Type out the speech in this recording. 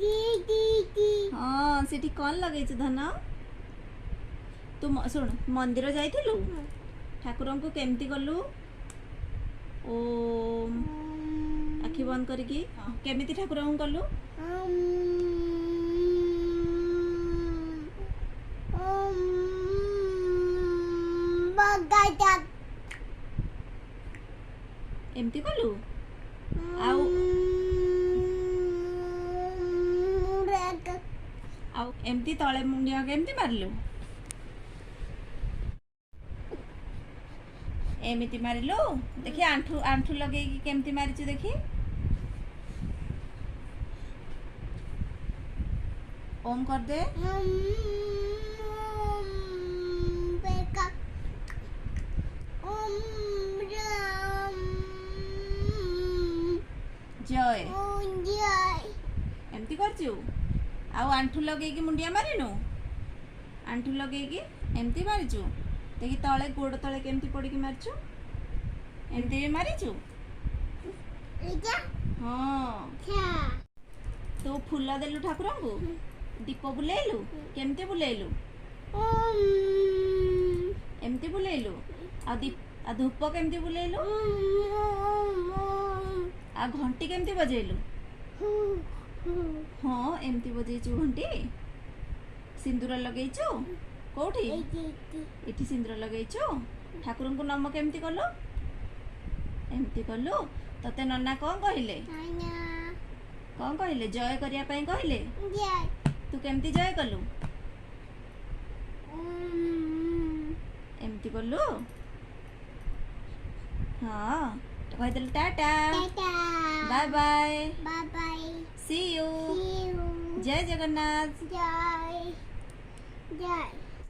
हाँ सेठी कौन लगे धन तू शुण मंदिर जाइथिलु ठाकुर को केमती गलु ओम आखि बंद करके केमिति ठाकुर को गलु एमती गलु आउ आउ एमती तले मुंडिया केमती मारलु एमिति मारिलु देखी आंठू आंठू लगे केमती मारिचु देखी ओम कर दे जय एमती करचु आउ आंठू लगे मुंडिया मारिनु आंठू लगे एमती मारिचु देखी तले गोड़ तले केमती पड़ी मारचु एमती भी मारिचु हाँ तो फूल देलु ठाकुर को दीप बुलेलु केमती बुलेलु एमती बुलेलु आ धूप केमती बुलेलु आ घंटी केमती बजेलु हाँ एमती बजेचु घंटी सिंदूर लगेचु कोठी इठी सिंदूर लगेचु ठाकुर को नम केमती कलु एमती कलु तते नन्ना कौन कहले कौन कहले जय करिया पई कहले तू केमती जय कलु एमती कलु हाँ कहदेलु tata bye bye see you जय जगन्नाथ जय